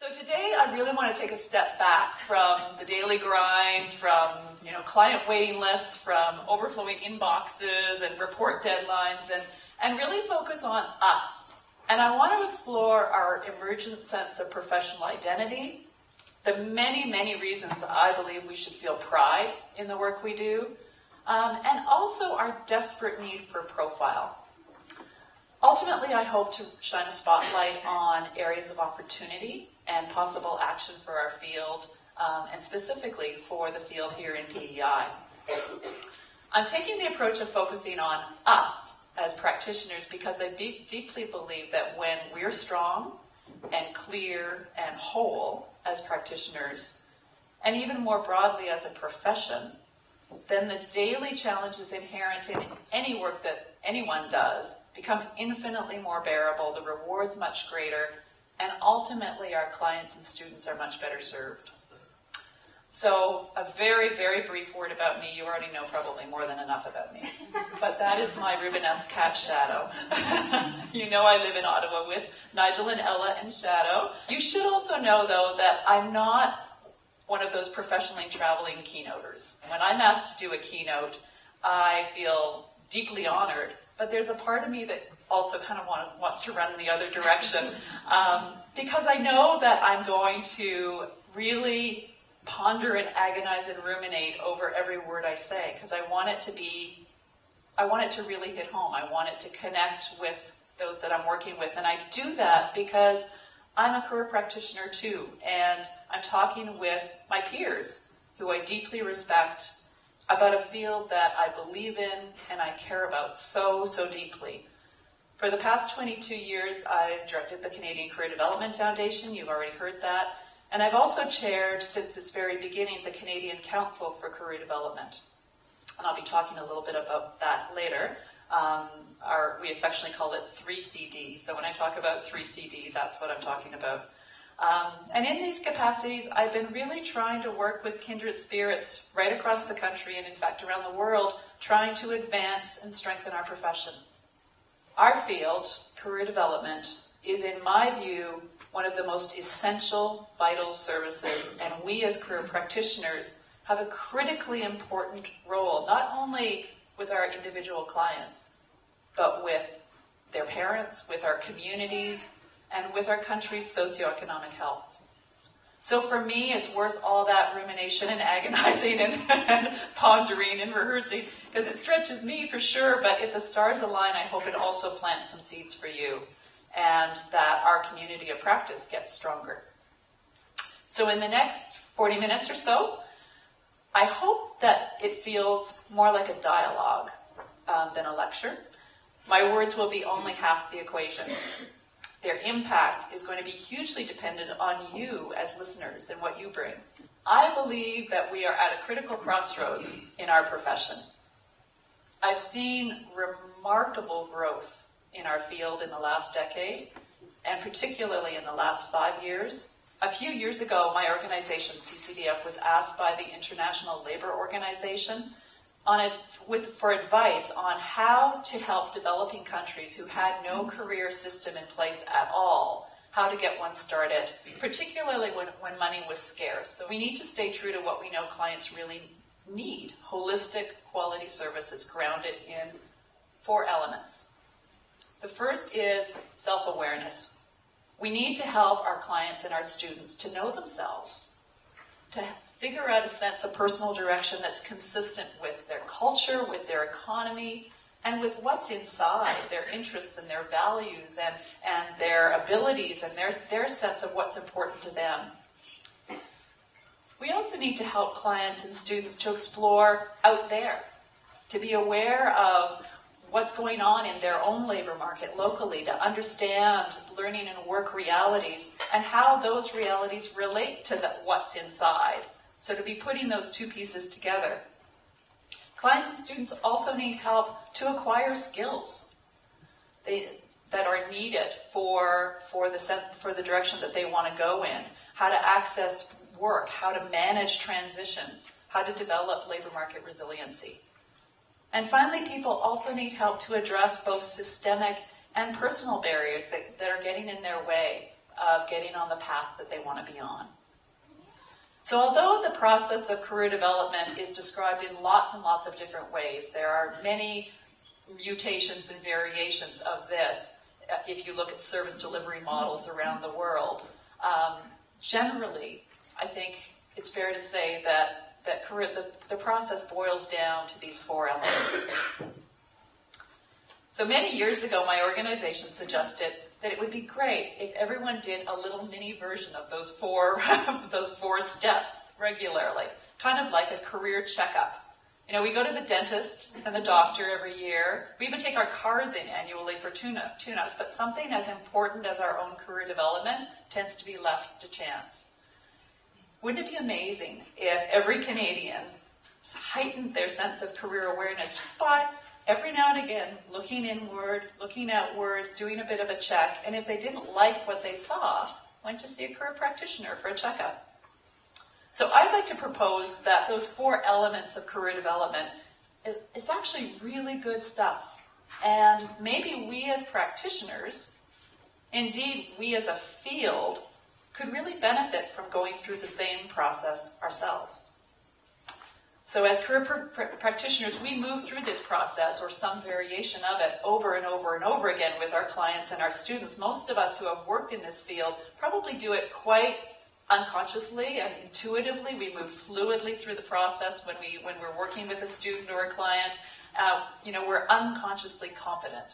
So today I really want to take a step back from the daily grind, from client waiting lists, from overflowing inboxes and report deadlines, and really focus on us. And I want to explore our emergent sense of professional identity, the many, many reasons I believe we should feel pride in the work we do, and also our desperate need for profile. Ultimately, I hope to shine a spotlight on areas of opportunity and possible action for our field, and specifically for the field here in PEI. I'm taking the approach of focusing on us as practitioners because I deeply believe that when we're strong and clear and whole as practitioners, and even more broadly as a profession, then the daily challenges inherent in any work that anyone does become infinitely more bearable, the rewards much greater, and ultimately our clients and students are much better served. So a very, very brief word about me. You already know probably more than enough about me. But that is my Rubenesque cat, Shadow. You know I live in Ottawa with Nigel and Ella and Shadow. You should also know, though, that I'm not one of those professionally traveling keynoters. When I'm asked to do a keynote, I feel deeply honored, but there's a part of me that also kind of wants to run in the other direction, because I know that I'm going to really ponder and agonize and ruminate over every word I say, because I want it to really hit home. I want it to connect with those that I'm working with, and I do that because I'm a career practitioner too, and I'm talking with my peers who I deeply respect about a field that I believe in and I care about so, so deeply. For the past 22 years, I've directed the Canadian Career Development Foundation. You've already heard that. And I've also chaired, since its very beginning, the Canadian Council for Career Development. And I'll be talking a little bit about that later. We affectionately call it 3CD. So when I talk about 3CD, that's what I'm talking about. And in these capacities, I've been really trying to work with kindred spirits right across the country and, in fact, around the world, trying to advance and strengthen our profession. Our field, career development, is, in my view, one of the most essential, vital services, and we as career practitioners have a critically important role, not only with our individual clients, but with their parents, with our communities, and with our country's socioeconomic health. So for me, it's worth all that rumination and agonizing and pondering and rehearsing, because it stretches me for sure, but if the stars align, I hope it also plants some seeds for you, and that our community of practice gets stronger. So in the next 40 minutes or so, I hope that it feels more like a dialogue than a lecture. My words will be only half the equation. Their impact is going to be hugely dependent on you as listeners and what you bring. I believe that we are at a critical crossroads in our profession. I've seen remarkable growth in our field in the last decade, and particularly in the last 5 years. A few years ago, my organization, CDA, was asked by the International Labour Organization for advice on how to help developing countries who had no career system in place at all, how to get one started, particularly when money was scarce. So we need to stay true to what we know clients really need, holistic quality services grounded in 4 elements. The first is self-awareness. We need to help our clients and our students to know themselves, to figure out a sense of personal direction that's consistent with their culture, with their economy, and with what's inside, their interests and their values and their abilities and their sense of what's important to them. We also need to help clients and students to explore out there, to be aware of what's going on in their own labor market locally, to understand learning and work realities and how those realities relate to what's inside. So to be putting those 2 pieces together. Clients and students also need help to acquire skills that are needed for the direction that they want to go in, how to access work, how to manage transitions, how to develop labor market resiliency. And finally, people also need help to address both systemic and personal barriers that are getting in their way of getting on the path that they want to be on. So although the process of career development is described in lots and lots of different ways, there are many mutations and variations of this if you look at service delivery models around the world. Generally, I think it's fair to say that the process boils down to these 4 elements. So many years ago, my organization suggested that it would be great if everyone did a little mini version of those 4 steps regularly, kind of like a career checkup. You know, we go to the dentist and the doctor every year. We even take our cars in annually for tune-ups, but something as important as our own career development tends to be left to chance. Wouldn't it be amazing if every Canadian heightened their sense of career awareness just by every now and again looking inward, looking outward, doing a bit of a check, and if they didn't like what they saw, went to see a career practitioner for a checkup? So I'd like to propose that those 4 elements of career development is actually really good stuff. And maybe we as practitioners, indeed we as a field, could really benefit from going through the same process ourselves. So as career practitioners, we move through this process or some variation of it over and over and over again with our clients and our students. Most of us who have worked in this field probably do it quite unconsciously and intuitively. We move fluidly through the process when we're working with a student or a client. We're unconsciously competent.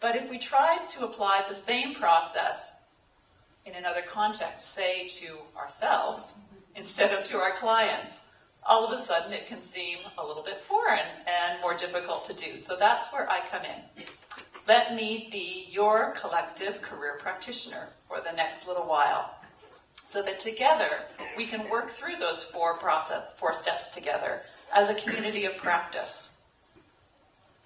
But if we tried to apply the same process in another context, say to ourselves, instead of to our clients, all of a sudden it can seem a little bit foreign and more difficult to do. So that's where I come in. Let me be your collective career practitioner for the next little while, so that together we can work through those 4 steps together as a community of practice,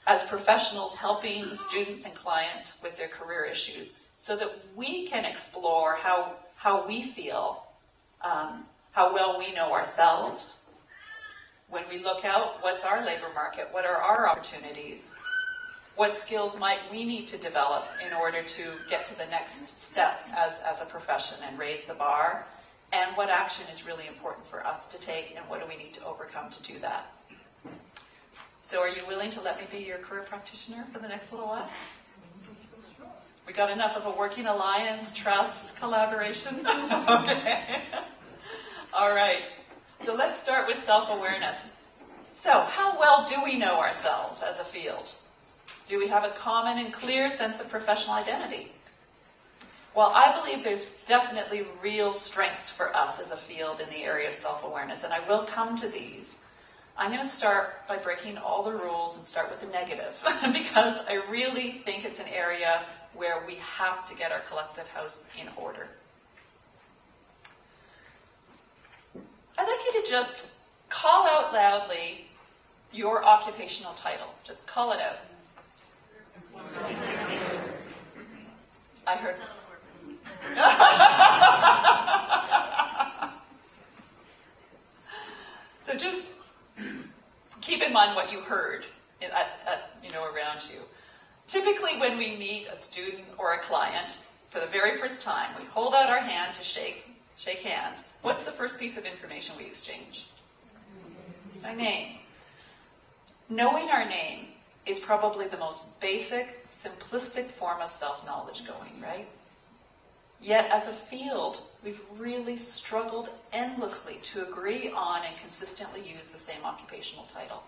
as professionals helping students and clients with their career issues, so that we can explore how we feel, how well we know ourselves. When we look out, what's our labor market? What are our opportunities? What skills might we need to develop in order to get to the next step as a profession and raise the bar? And what action is really important for us to take, and what do we need to overcome to do that? So are you willing to let me be your career practitioner for the next little while? We got enough of a working alliance, trust, collaboration? Okay. All right. So let's start with self-awareness. So how well do we know ourselves as a field? Do we have a common and clear sense of professional identity? Well, I believe there's definitely real strengths for us as a field in the area of self-awareness, and I will come to these. I'm going to start by breaking all the rules and start with the negative, because I really think it's an area where we have to get our collective house in order. I'd like you to just call out loudly your occupational title. Just call it out. I heard. So just keep in mind what you heard around you. Typically when we meet a student or a client for the very first time, we hold out our hand to shake hands. What's the first piece of information we exchange? Our name. Knowing our name is probably the most basic, simplistic form of self-knowledge going, right? Yet as a field, we've really struggled endlessly to agree on and consistently use the same occupational title.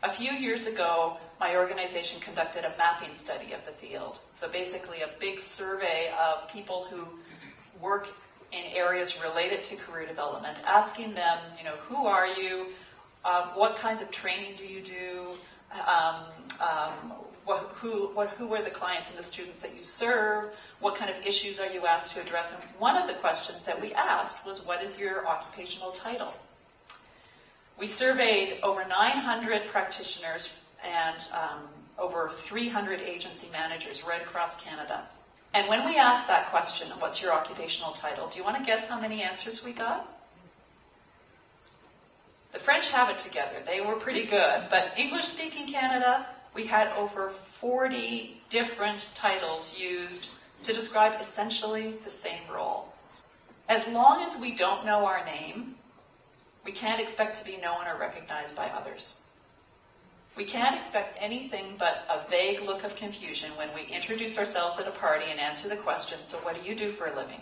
A few years ago, my organization conducted a mapping study of the field. So basically a big survey of people who work in areas related to career development, asking them, who are you? What kinds of training do you do? Who are the clients and the students that you serve? What kind of issues are you asked to address? And one of the questions that we asked was, what is your occupational title? We surveyed over 900 practitioners and over 300 agency managers right across Canada. And when we asked that question, what's your occupational title, do you want to guess how many answers we got? The French have it together. They were pretty good. But English-speaking Canada, we had over 40 different titles used to describe essentially the same role. As long as we don't know our name, we can't expect to be known or recognized by others. We can't expect anything but a vague look of confusion when we introduce ourselves at a party and answer the question, so what do you do for a living?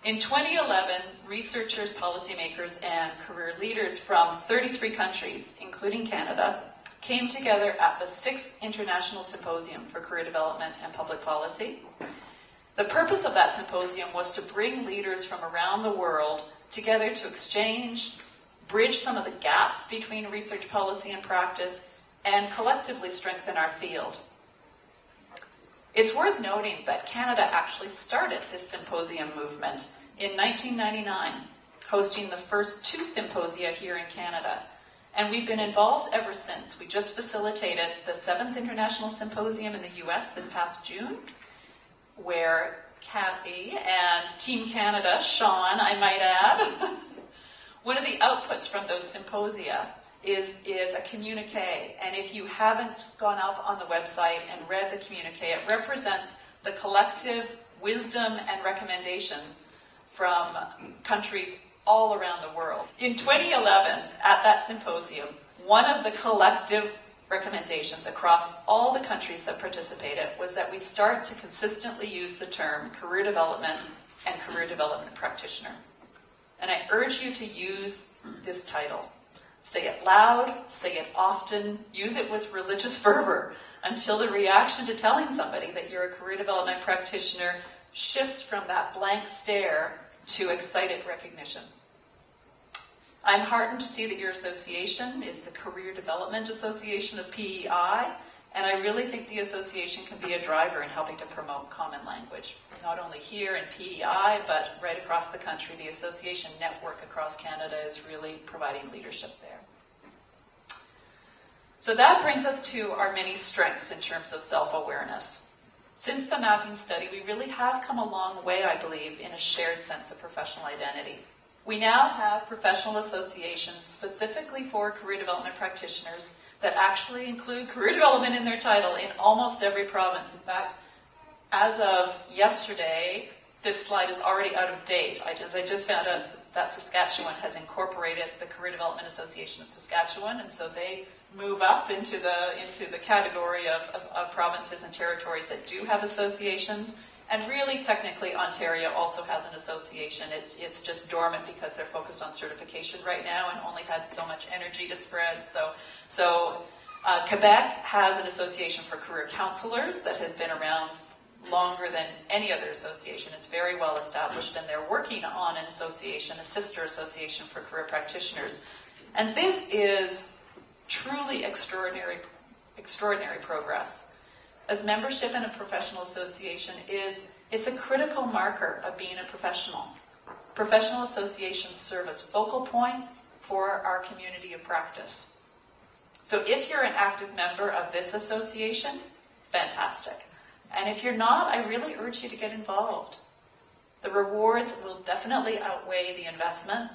In 2011, researchers, policymakers, and career leaders from 33 countries, including Canada, came together at the 6th International Symposium for Career Development and Public Policy. The purpose of that symposium was to bring leaders from around the world together to exchange, bridge some of the gaps between research policy and practice, and collectively strengthen our field. It's worth noting that Canada actually started this symposium movement in 1999, hosting the first 2 symposia here in Canada. And we've been involved ever since. We just facilitated the 7th International Symposium in the US this past June, where Kathy and Team Canada, Sean, I might add, one of the outputs from those symposia is a communique. And if you haven't gone up on the website and read the communique, it represents the collective wisdom and recommendation from countries all around the world. In 2011, at that symposium, one of the collective recommendations across all the countries that participated was that we start to consistently use the term career development and career development practitioner. And I urge you to use this title. Say it loud, say it often, use it with religious fervor until the reaction to telling somebody that you're a career development practitioner shifts from that blank stare to excited recognition. I'm heartened to see that your association is the Career Development Association of PEI, and I really think the association can be a driver in helping to promote common language, not only here in PEI, but right across the country. The association network across Canada is really providing leadership there. So that brings us to our many strengths in terms of self-awareness. Since the mapping study, we really have come a long way, I believe, in a shared sense of professional identity. We now have professional associations specifically for career development practitioners that actually include career development in their title in almost every province. In fact, as of yesterday, this slide is already out of date. As I just found out that Saskatchewan has incorporated the Career Development Association of Saskatchewan, and so they move up into the category of provinces and territories that do have associations. And really, technically, Ontario also has an association. It's just dormant because they're focused on certification right now and only had so much energy to spread. So Quebec has an association for career counselors that has been around longer than any other association. It's very well established, and they're working on an association, a sister association for career practitioners. And this is truly extraordinary progress. As membership in a professional association it's a critical marker of being a professional. Professional associations serve as focal points for our community of practice. So if you're an active member of this association, fantastic. And if you're not, I really urge you to get involved. The rewards will definitely outweigh the investment,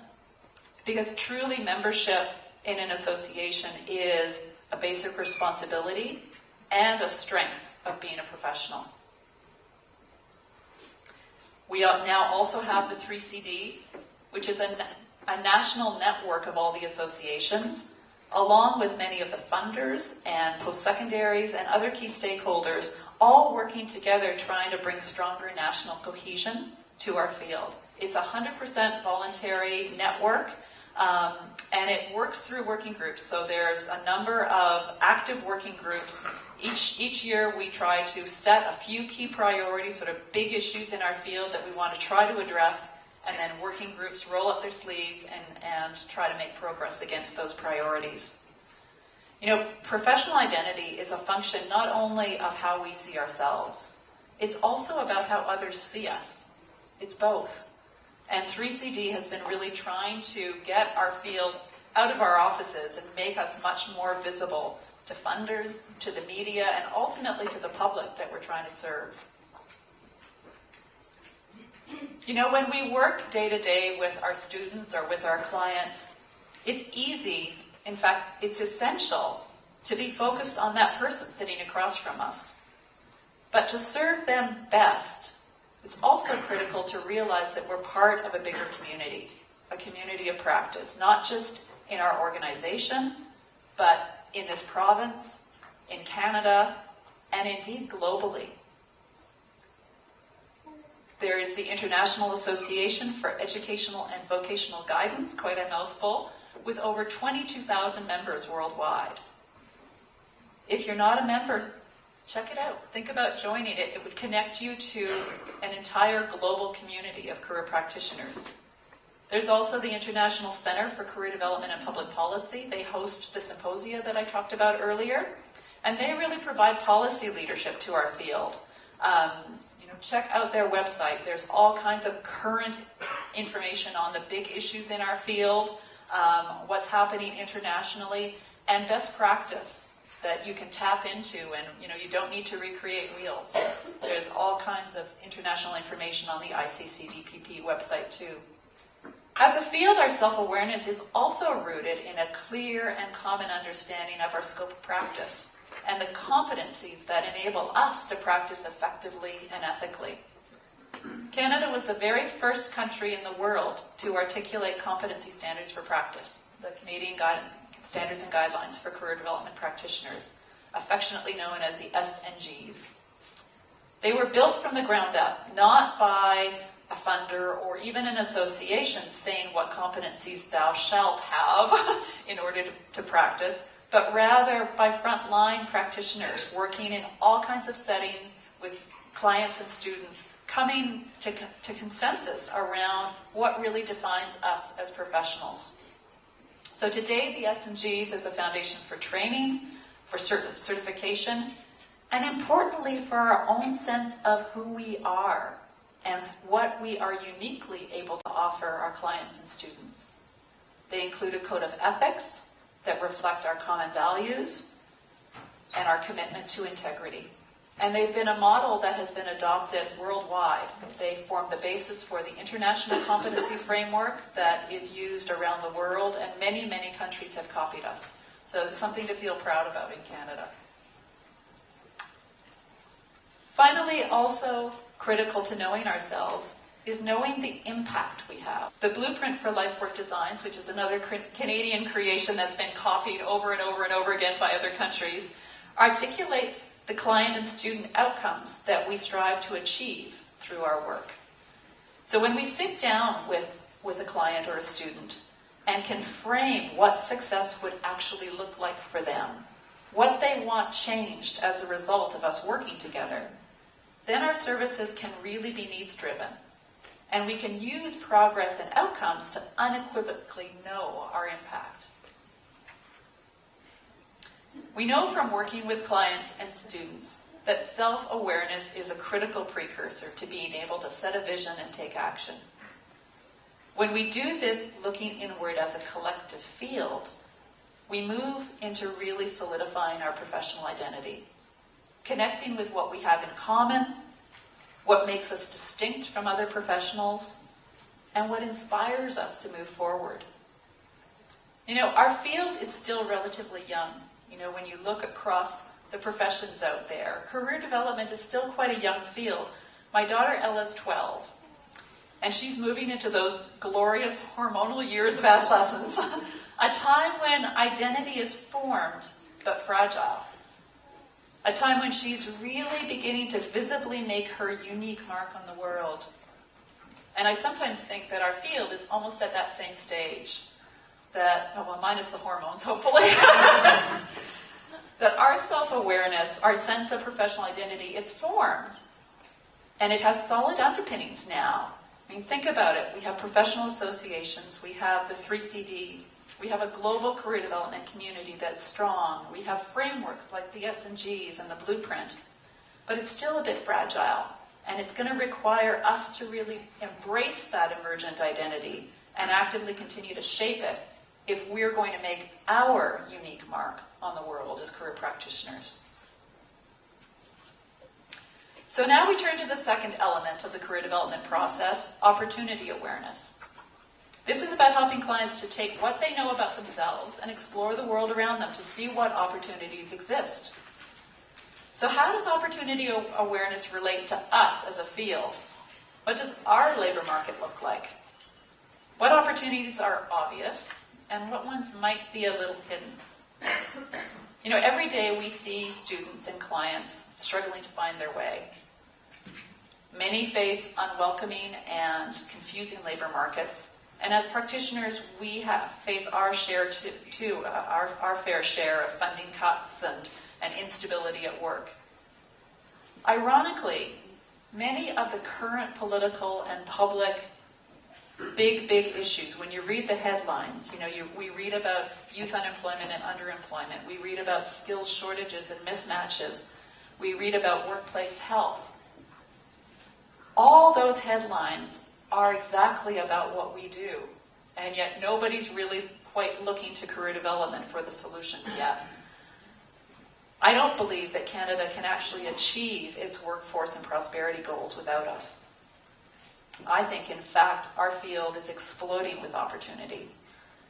because truly membership in an association is a basic responsibility and a strength of being a professional. We now also have the 3CD, which is a national network of all the associations, along with many of the funders and post-secondaries and other key stakeholders, all working together trying to bring stronger national cohesion to our field. It's a 100% voluntary network, and it works through working groups. So there's a number of active working groups. Each year we try to set a few key priorities, sort of big issues in our field that we want to try to address, and then working groups roll up their sleeves and try to make progress against those priorities. You know, professional identity is a function not only of how we see ourselves, it's also about how others see us. It's both. And 3CD has been really trying to get our field out of our offices and make us much more visible to funders, to the media, and ultimately to the public that we're trying to serve. You know, when we work day to day with our students or with our clients, it's easy, in fact, it's essential to be focused on that person sitting across from us. But to serve them best, It's also critical to realize that we're part of a bigger community, a community of practice, not just in our organization, but in this province, in Canada, and indeed globally. There is the International Association for Educational and Vocational Guidance, quite a mouthful, with over 22,000 members worldwide. If you're not a member, check it out. Think about joining it. It would connect you to an entire global community of career practitioners. There's also the International Center for Career Development and Public Policy. They host the symposia that I talked about earlier, and they really provide policy leadership to our field. Check out their website. There's all kinds of current information on the big issues in our field, what's happening internationally, and best practice that you can tap into, and you don't need to recreate wheels. There's all kinds of international information on the ICCDPP website too. As a field, our self-awareness is also rooted in a clear and common understanding of our scope of practice and the competencies that enable us to practice effectively and ethically. Canada was the very first country in the world to articulate competency standards for practice, the Canadian Standards and Guidelines for Career Development Practitioners, affectionately known as the SNGs. They were built from the ground up, not by a funder or even an association saying what competencies thou shalt have in order to practice, but rather by frontline practitioners working in all kinds of settings with clients and students, coming to consensus around what really defines us as professionals. So today, the S&Gs is a foundation for training, for certification, and importantly, for our own sense of who we are and what we are uniquely able to offer our clients and students. They include a code of ethics that reflect our common values and our commitment to integrity. And they've been a model that has been adopted worldwide. They form the basis for the International Competency Framework that is used around the world, and many, many countries have copied us. So it's something to feel proud about in Canada. Finally, also critical to knowing ourselves is knowing the impact we have. The Blueprint for Life Work Designs, which is another Canadian creation that's been copied over and over and over again by other countries, articulates the client and student outcomes that we strive to achieve through our work. So when we sit down with a client or a student and can frame what success would actually look like for them, what they want changed as a result of us working together, then our services can really be needs-driven. And we can use progress and outcomes to unequivocally know our impact. We know from working with clients and students that self-awareness is a critical precursor to being able to set a vision and take action. When we do this looking inward as a collective field, we move into really solidifying our professional identity, connecting with what we have in common, what makes us distinct from other professionals, and what inspires us to move forward. Our field is still relatively young. When you look across the professions out there, career development is still quite a young field. My daughter Ella's 12, and she's moving into those glorious hormonal years of adolescence, a time when identity is formed but fragile. A time when she's really beginning to visibly make her unique mark on the world. And I sometimes think that our field is almost at that same stage. Minus the hormones, hopefully. That our self-awareness, our sense of professional identity, it's formed. And it has solid underpinnings now. Think about it. We have professional associations. We have the 3CD. We have a global career development community that's strong. We have frameworks like the S&Gs and the Blueprint. But it's still a bit fragile. And it's going to require us to really embrace that emergent identity and actively continue to shape it if we're going to make our unique mark on the world as career practitioners. So now we turn to the second element of the career development process, opportunity awareness. This is about helping clients to take what they know about themselves and explore the world around them to see what opportunities exist. So how does opportunity awareness relate to us as a field? What does our labor market look like? What opportunities are obvious, and what ones might be a little hidden? You know, every day we see students and clients struggling to find their way. Many face unwelcoming and confusing labor markets, and as practitioners, we face our share too, our fair share of funding cuts and instability at work. Ironically, many of the current political and public big issues, when you read the headlines, we read about youth unemployment and underemployment, we read about skills shortages and mismatches, we read about workplace health. All those headlines are exactly about what we do, and yet nobody's really quite looking to career development for the solutions yet. I don't believe that Canada can actually achieve its workforce and prosperity goals without us. I think, in fact, our field is exploding with opportunity.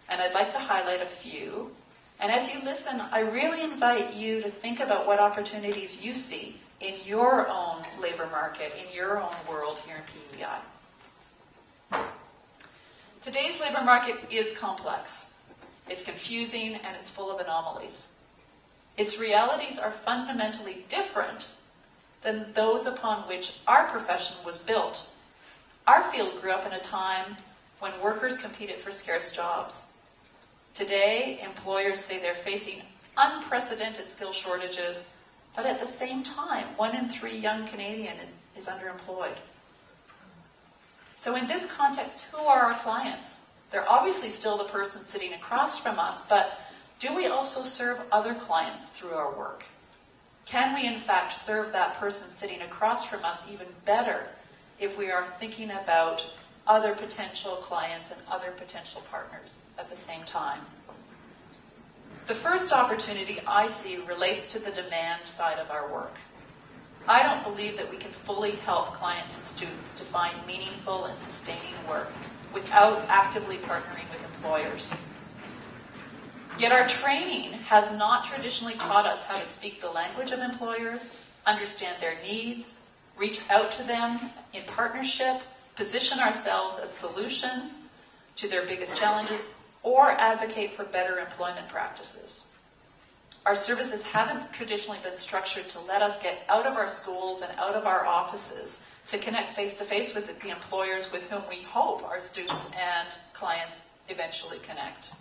And I'd like to highlight a few. And as you listen, I really invite you to think about what opportunities you see in your own labor market, in your own world here in PEI. Today's labor market is complex. It's confusing and it's full of anomalies. Its realities are fundamentally different than those upon which our profession was built. Our field grew up in a time when workers competed for scarce jobs. Today, employers say they're facing unprecedented skill shortages, but at the same time, 1 in 3 young Canadians is underemployed. So in this context, who are our clients? They're obviously still the person sitting across from us, but do we also serve other clients through our work? Can we in fact serve that person sitting across from us even better if we are thinking about other potential clients and other potential partners at the same time? The first opportunity I see relates to the demand side of our work. I don't believe that we can fully help clients and students to find meaningful and sustaining work without actively partnering with employers. Yet our training has not traditionally taught us how to speak the language of employers, understand their needs, reach out to them in partnership, position ourselves as solutions to their biggest challenges, or advocate for better employment practices. Our services haven't traditionally been structured to let us get out of our schools and out of our offices to connect face-to-face with the employers with whom we hope our students and clients eventually connect.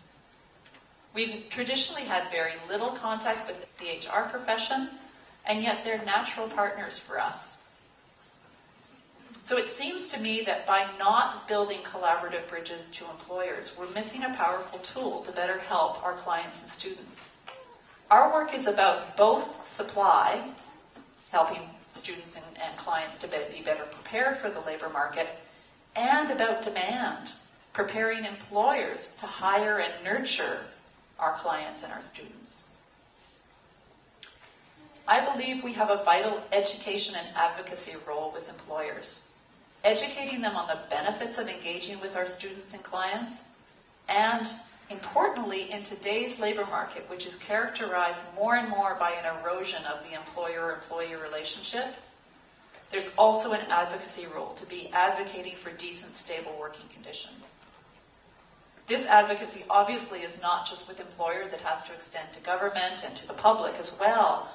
We've traditionally had very little contact with the HR profession, and yet they're natural partners for us. So it seems to me that by not building collaborative bridges to employers, we're missing a powerful tool to better help our clients and students. Our work is about both supply, helping students and clients to be better prepared for the labor market, and about demand, preparing employers to hire and nurture our clients and our students. I believe we have a vital education and advocacy role with employers, educating them on the benefits of engaging with our students and clients, and importantly, in today's labor market, which is characterized more and more by an erosion of the employer-employee relationship, there's also an advocacy role to be advocating for decent, stable working conditions. This advocacy obviously is not just with employers, it has to extend to government and to the public as well.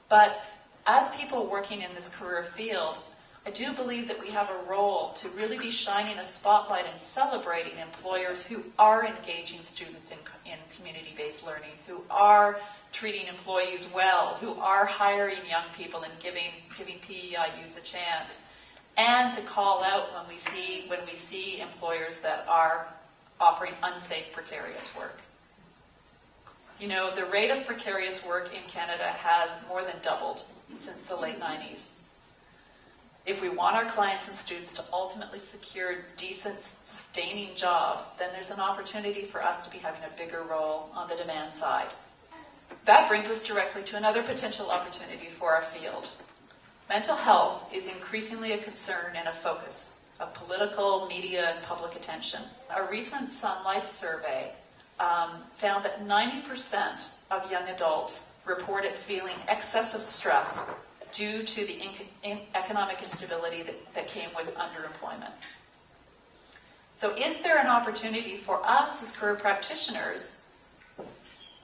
But as people working in this career field, I do believe that we have a role to really be shining a spotlight and celebrating employers who are engaging students in community-based learning, who are treating employees well, who are hiring young people and giving PEI youth a chance, and to call out when we see employers that are offering unsafe, precarious work. You know, the rate of precarious work in Canada has more than doubled since the late 90s. If we want our clients and students to ultimately secure decent, sustaining jobs, then there's an opportunity for us to be having a bigger role on the demand side. That brings us directly to another potential opportunity for our field. Mental health is increasingly a concern and a focus of political, media, and public attention. A recent Sun Life survey found that 90% of young adults reported feeling excessive stress due to the economic instability that came with underemployment. So is there an opportunity for us as career practitioners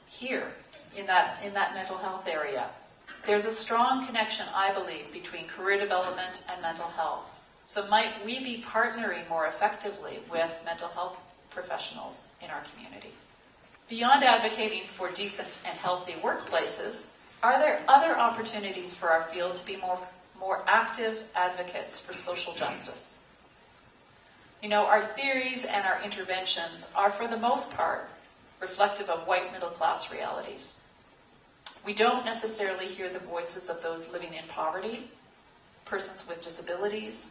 here in that mental health area? There's a strong connection, I believe, between career development and mental health. So might we be partnering more effectively with mental health professionals in our community? Beyond advocating for decent and healthy workplaces, are there other opportunities for our field to be more active advocates for social justice? You know, our theories and our interventions are, for the most part, reflective of white middle-class realities. We don't necessarily hear the voices of those living in poverty, persons with disabilities,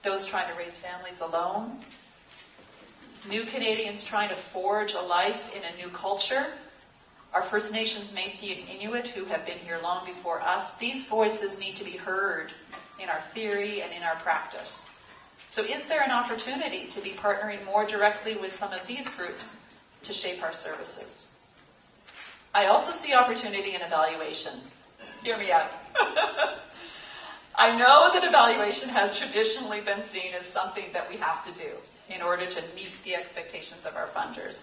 those trying to raise families alone, new Canadians trying to forge a life in a new culture, our First Nations, Métis, and Inuit who have been here long before us. These voices need to be heard in our theory and in our practice. So is there an opportunity to be partnering more directly with some of these groups to shape our services? I also see opportunity in evaluation. Hear me out. I know that evaluation has traditionally been seen as something that we have to do in order to meet the expectations of our funders.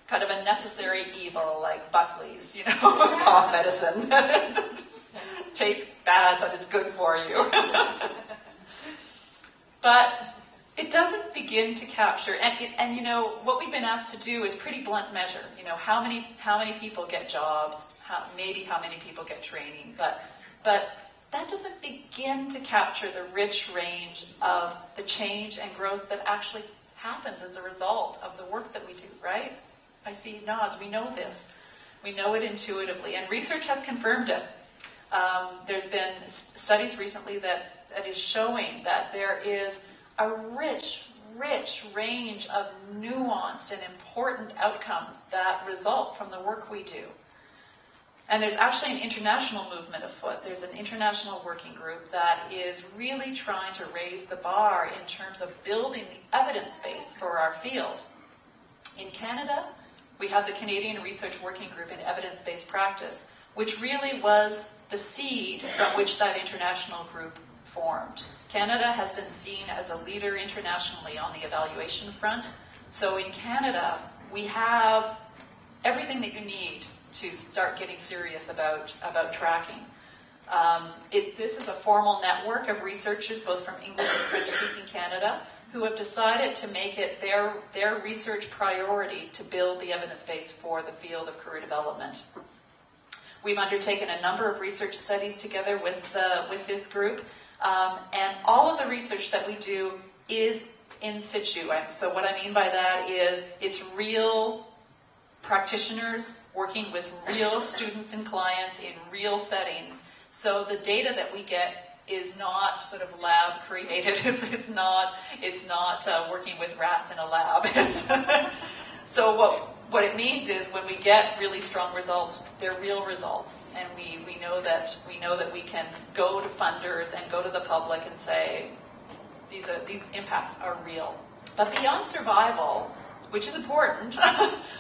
Kind of a necessary evil like Buckley's, you know, cough medicine. Tastes bad, but it's good for you. But it doesn't begin to capture, and you know, what we've been asked to do is pretty blunt measure. You know, how many people get jobs, maybe how many people get training, but that doesn't begin to capture the rich range of the change and growth that actually happens as a result of the work that we do, right? I see nods. We know this. We know it intuitively, and research has confirmed it. There's been studies recently that is showing that there is a rich range of nuanced and important outcomes that result from the work we do. And there's actually an international movement afoot. There's an international working group that is really trying to raise the bar in terms of building the evidence base for our field. In Canada, we have the Canadian Research Working Group in Evidence-Based Practice, which really was the seed from which that international group formed. Canada has been seen as a leader internationally on the evaluation front. So in Canada, we have everything that you need to start getting serious about tracking. This is a formal network of researchers, both from English and French-speaking Canada, who have decided to make it their research priority to build the evidence base for the field of career development. We've undertaken a number of research studies together with this group, and all of the research that we do is in situ. So what I mean by that is it's real practitioners working with real students and clients in real settings. So the data that we get is not sort of lab created. It's not working with rats in a lab. So what it means is when we get really strong results, they're real results, and we know that we can go to funders and go to the public and say these impacts are real. But beyond survival, which is important,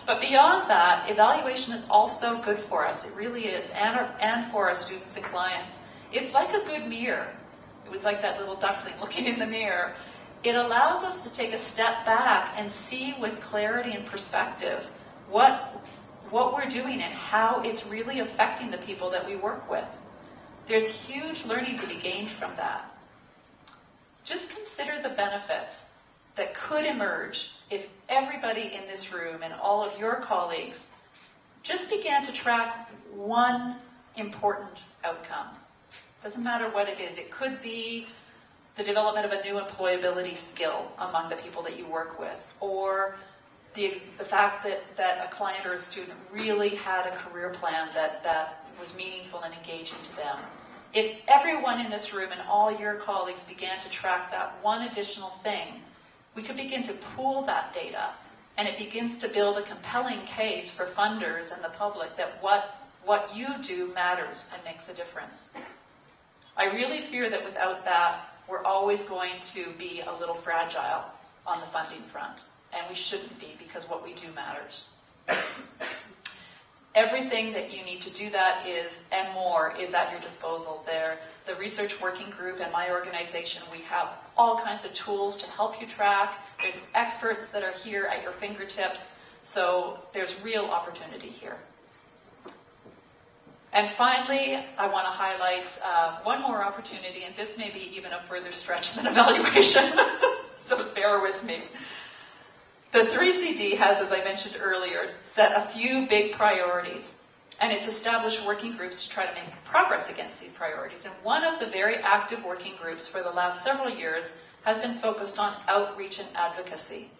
but beyond that, evaluation is also good for us. It really is, and for our students and clients. It's like a good mirror. It was like that little duckling looking in the mirror. It allows us to take a step back and see with clarity and perspective what we're doing and how it's really affecting the people that we work with. There's huge learning to be gained from that. Just consider the benefits that could emerge if everybody in this room and all of your colleagues just began to track one important outcome. Doesn't matter what it is. It could be the development of a new employability skill among the people that you work with, or the fact that a client or a student really had a career plan that was meaningful and engaging to them. If everyone in this room and all your colleagues began to track that one additional thing, we could begin to pool that data, and it begins to build a compelling case for funders and the public that what you do matters and makes a difference. I really fear that without that, we're always going to be a little fragile on the funding front, and we shouldn't be, because what we do matters. Everything that you need to do that is, and more, is at your disposal there. The research working group and my organization, we have all kinds of tools to help you track. There's experts that are here at your fingertips. So there's real opportunity here. And finally, I want to highlight one more opportunity, and this may be even a further stretch than evaluation, so bear with me. The 3CD has, as I mentioned earlier, set a few big priorities, and it's established working groups to try to make progress against these priorities. And one of the very active working groups for the last several years has been focused on outreach and advocacy,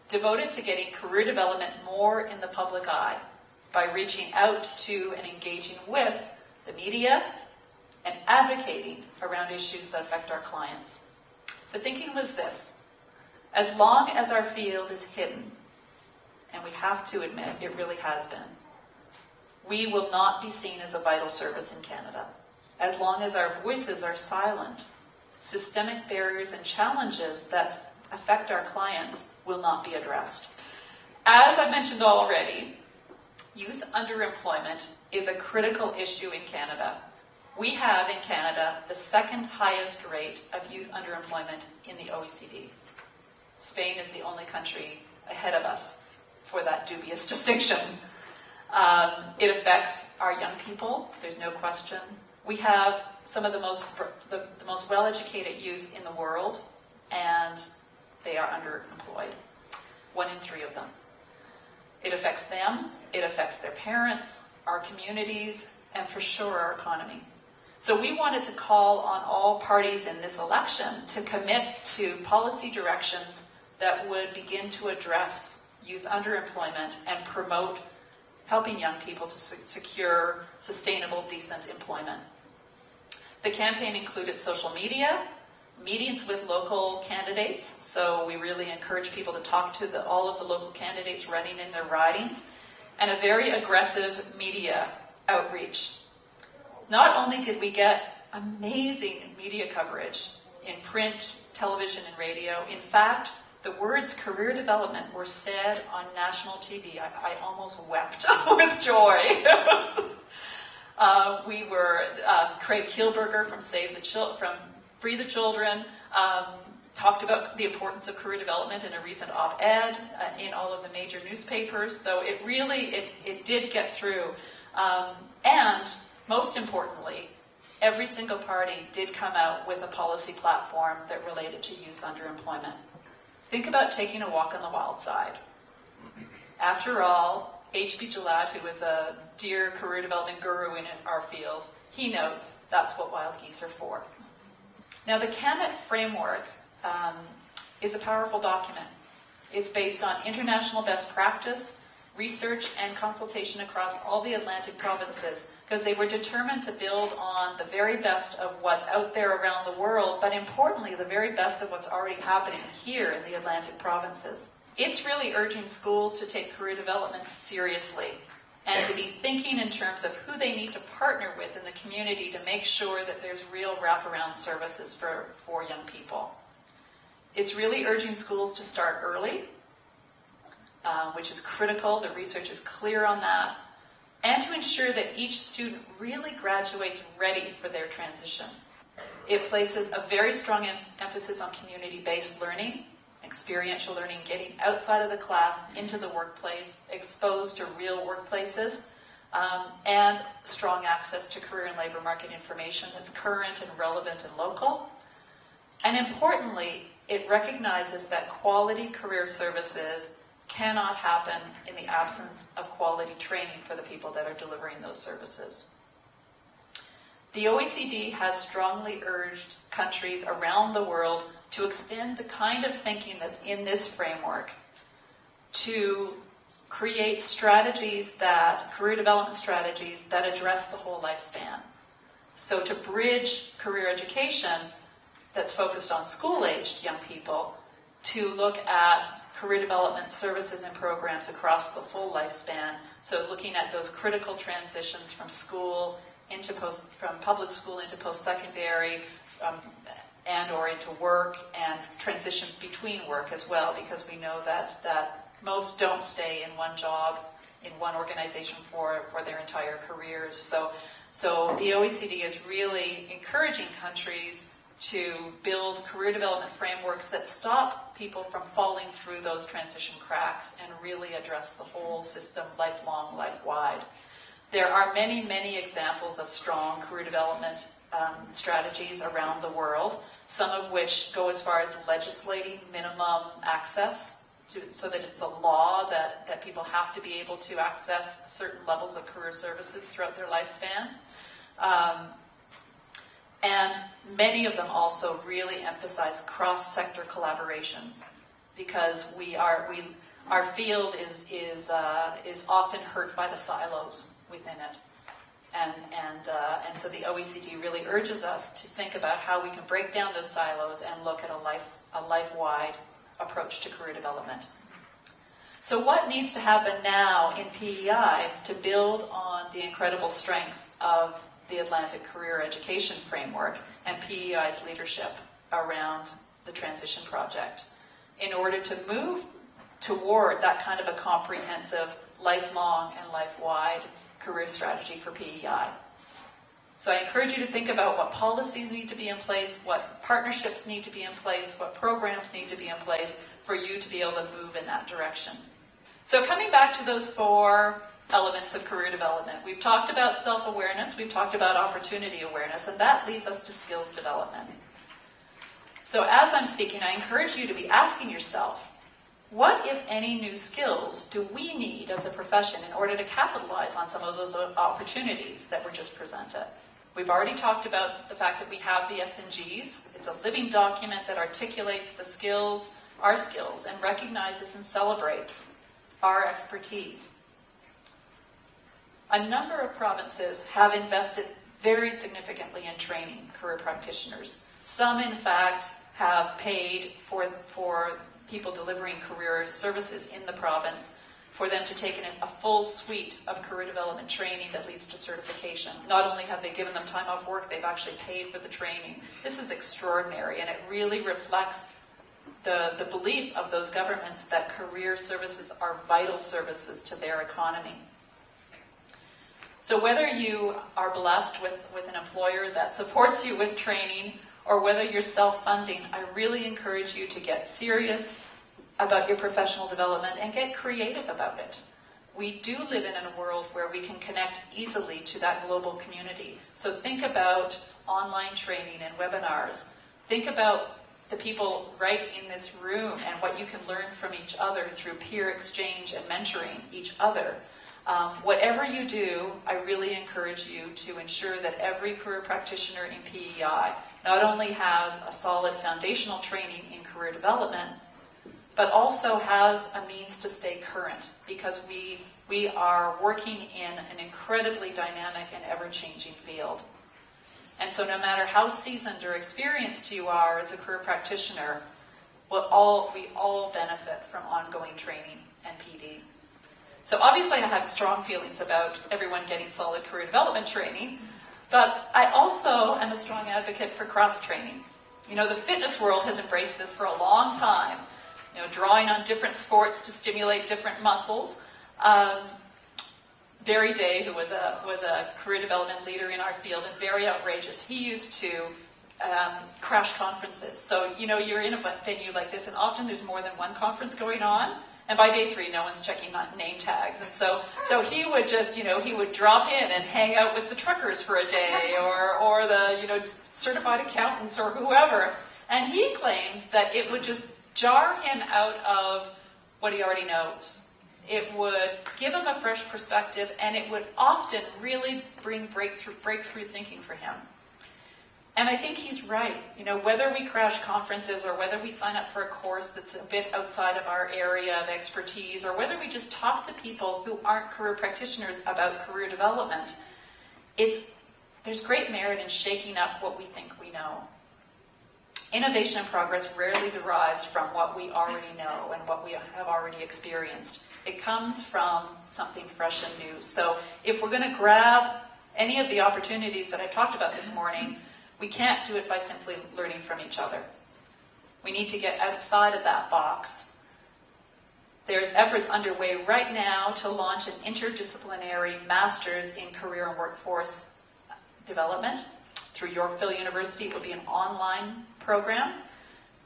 devoted to getting career development more in the public eye by reaching out to and engaging with the media and advocating around issues that affect our clients. The thinking was this: as long as our field is hidden, and we have to admit it really has been, we will not be seen as a vital service in Canada. As long as our voices are silent, systemic barriers and challenges that affect our clients will not be addressed. As I mentioned already, youth underemployment is a critical issue in Canada. We have in Canada the second highest rate of youth underemployment in the OECD. Spain is the only country ahead of us for that dubious distinction. It affects our young people, there's no question. We have some of the most well-educated youth in the world, and they are underemployed. 1 in 3 of them. It affects them, it affects their parents, our communities, and for sure our economy. So we wanted to call on all parties in this election to commit to policy directions that would begin to address youth underemployment and promote helping young people to secure sustainable, decent employment. The campaign included social media, meetings with local candidates, so we really encourage people to talk to all of the local candidates running in their ridings, and a very aggressive media outreach. Not only did we get amazing media coverage in print, television, and radio, in fact, the words career development were said on national TV. I almost wept with joy. We were, Craig Kielburger from Free the Children talked about the importance of career development in a recent op-ed in all of the major newspapers. So it really, it did get through. And most importantly, every single party did come out with a policy platform that related to youth underemployment. Think about taking a walk on the wild side. After all, H.B. Gillette, who is a dear career development guru in our field, he knows that's what wild geese are for. Now, the CAMET framework is a powerful document. It's based on international best practice, research, and consultation across all the Atlantic provinces, because they were determined to build on the very best of what's out there around the world, but importantly, the very best of what's already happening here in the Atlantic provinces. It's really urging schools to take career development seriously and to be thinking in terms of who they need to partner with in the community to make sure that there's real wraparound services for young people. It's really urging schools to start early, which is critical. The research is clear on that. And to ensure that each student really graduates ready for their transition. It places a very strong emphasis on community-based learning, experiential learning, getting outside of the class into the workplace, exposed to real workplaces, and strong access to career and labor market information that's current and relevant and local. And importantly, it recognizes that quality career services cannot happen in the absence of quality training for the people that are delivering those services. The OECD has strongly urged countries around the world to extend the kind of thinking that's in this framework to create strategies career development strategies that address the whole lifespan. So to bridge career education that's focused on school-aged young people to look at career development services and programs across the full lifespan. So looking at those critical transitions from school from public school into post-secondary and or into work, and transitions between work as well, because we know that most don't stay in one job in one organization for their entire careers. So the OECD is really encouraging countries to build career development frameworks that stop people from falling through those transition cracks and really address the whole system, lifelong, life-wide. There are many, many examples of strong career development strategies around the world, some of which go as far as legislating minimum access, so that it's the law that people have to be able to access certain levels of career services throughout their lifespan. And many of them also really emphasize cross-sector collaborations, because our field is often hurt by the silos within it. And so the OECD really urges us to think about how we can break down those silos and look at a life-wide approach to career development. So what needs to happen now in PEI to build on the incredible strengths of the Atlantic Career Education Framework and PEI's leadership around the Transition Project in order to move toward that kind of a comprehensive, lifelong and life-wide career strategy for PEI? So I encourage you to think about what policies need to be in place, what partnerships need to be in place, what programs need to be in place for you to be able to move in that direction. So coming back to those 4 elements of career development, we've talked about self-awareness, we've talked about opportunity awareness, and that leads us to skills development. So as I'm speaking, I encourage you to be asking yourself, what, if any, new skills do we need as a profession in order to capitalize on some of those opportunities that were just presented? We've already talked about the fact that we have the S&Gs. It's a living document that articulates the skills, our skills, and recognizes and celebrates our expertise. A number of provinces have invested very significantly in training career practitioners. Some, in fact, have paid for people delivering career services in the province for them to take in a full suite of career development training that leads to certification. Not only have they given them time off work, they've actually paid for the training. This is extraordinary, and it really reflects the belief of those governments that career services are vital services to their economy. So whether you are blessed with an employer that supports you with training, or whether you're self-funding, I really encourage you to get serious about your professional development and get creative about it. We do live in a world where we can connect easily to that global community. So think about online training and webinars. Think about the people right in this room and what you can learn from each other through peer exchange and mentoring each other. Whatever you do, I really encourage you to ensure that every career practitioner in PEI not only has a solid foundational training in career development, but also has a means to stay current, because we are working in an incredibly dynamic and ever-changing field. And so no matter how seasoned or experienced you are as a career practitioner, we all benefit from ongoing training and PD. So obviously I have strong feelings about everyone getting solid career development training, but I also am a strong advocate for cross-training. You know, the fitness world has embraced this for a long time, you know, drawing on different sports to stimulate different muscles. Barry Day, who was a career development leader in our field and very outrageous, he used to crash conferences. So, you know, you're in a venue like this, and often there's more than one conference going on. And by day 3, no one's checking name tags. And so he would just, you know, he would drop in and hang out with the truckers for a day, or the, you know, certified accountants or whoever. And he claims that it would just jar him out of what he already knows. It would give him a fresh perspective, and it would often really bring breakthrough thinking for him. And I think he's right. You know, whether we crash conferences or whether we sign up for a course that's a bit outside of our area of expertise, or whether we just talk to people who aren't career practitioners about career development, there's great merit in shaking up what we think we know. Innovation and progress rarely derives from what we already know and what we have already experienced. It comes from something fresh and new. So if we're going to grab any of the opportunities that I talked about this morning, we can't do it by simply learning from each other. We need to get outside of that box. There's there's efforts underway right now to launch an interdisciplinary master's in career and workforce development through Yorkville University. It will be an online program.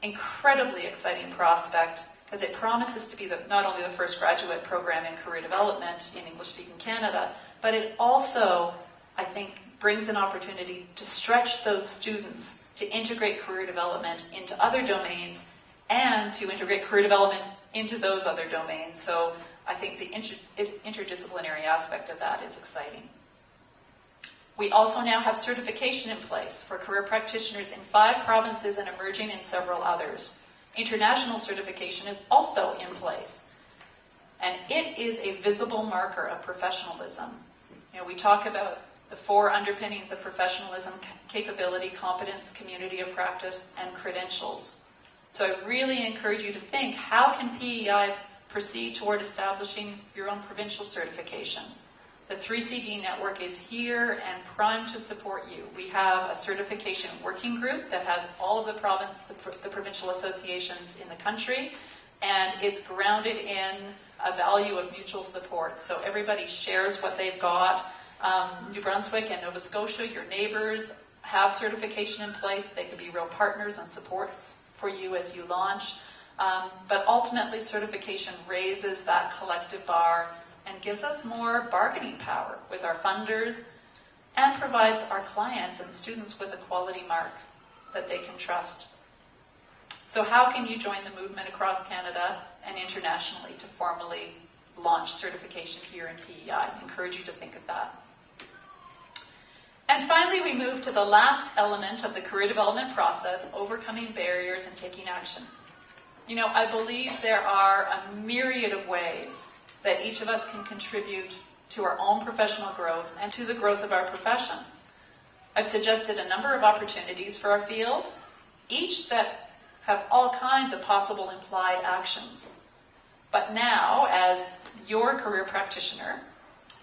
Incredibly exciting prospect, because it promises to be not only the first graduate program in career development in English-speaking Canada, but it also, I think, brings an opportunity to stretch those students to integrate career development into other domains and to integrate career development into those other domains. So I think the interdisciplinary aspect of that is exciting. We also now have certification in place for career practitioners in 5 provinces and emerging in several others. International certification is also in place, and it is a visible marker of professionalism. You know, we talk about the 4 underpinnings of professionalism: capability, competence, community of practice, and credentials. So I really encourage you to think, how can PEI proceed toward establishing your own provincial certification? The 3CD network is here and primed to support you. We have a certification working group that has all of the provincial associations in the country, and it's grounded in a value of mutual support. So everybody shares what they've got. New Brunswick and Nova Scotia, your neighbors, have certification in place. They can be real partners and supports for you as you launch. But ultimately, certification raises that collective bar and gives us more bargaining power with our funders, and provides our clients and students with a quality mark that they can trust. So how can you join the movement across Canada and internationally to formally launch certification here in PEI? I encourage you to think of that. And finally, we move to the last element of the career development process: overcoming barriers and taking action. You know, I believe there are a myriad of ways that each of us can contribute to our own professional growth and to the growth of our profession. I've suggested a number of opportunities for our field, each that have all kinds of possible implied actions. But now, as your career practitioner,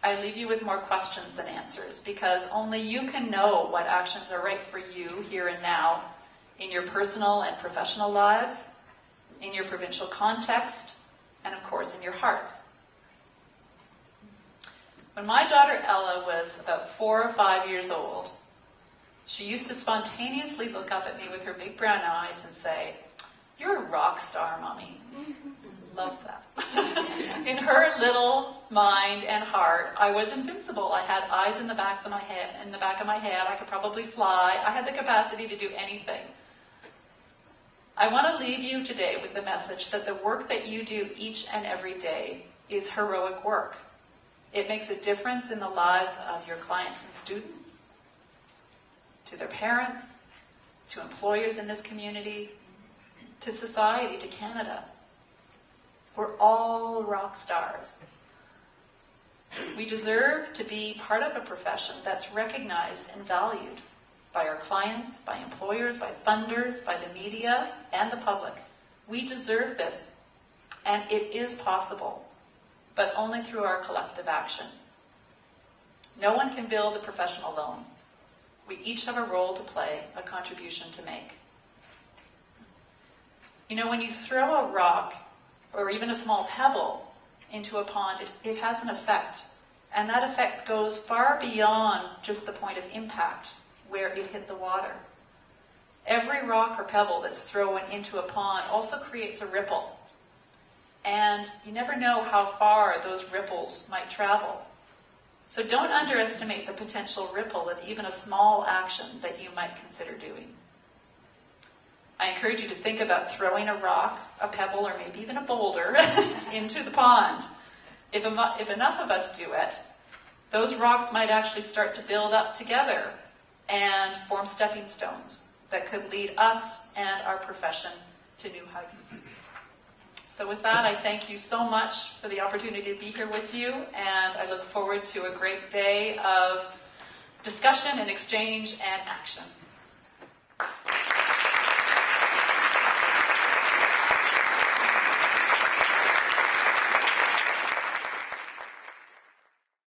I leave you with more questions than answers, because only you can know what actions are right for you here and now in your personal and professional lives, in your provincial context, and of course in your hearts. When my daughter Ella was about 4 or 5 years old, she used to spontaneously look up at me with her big brown eyes and say, "You're a rock star, Mommy." Love that. In her little mind and heart, I was invincible. I had eyes in the back of my head. I could probably fly. I had the capacity to do anything. I want to leave you today with the message that the work that you do each and every day is heroic work. It makes a difference in the lives of your clients and students, to their parents, to employers in this community, to society, to Canada. We're all rock stars. We deserve to be part of a profession that's recognized and valued by our clients, by employers, by funders, by the media, and the public. We deserve this, and it is possible, but only through our collective action. No one can build a profession alone. We each have a role to play, a contribution to make. You know, when you throw a rock or even a small pebble into a pond, it has an effect. And that effect goes far beyond just the point of impact, where it hit the water. Every rock or pebble that's thrown into a pond also creates a ripple. And you never know how far those ripples might travel. So don't underestimate the potential ripple of even a small action that you might consider doing. I encourage you to think about throwing a rock, a pebble, or maybe even a boulder into the pond. If enough of us do it, those rocks might actually start to build up together and form stepping stones that could lead us and our profession to new heights. So with that, I thank you so much for the opportunity to be here with you, and I look forward to a great day of discussion and exchange and action.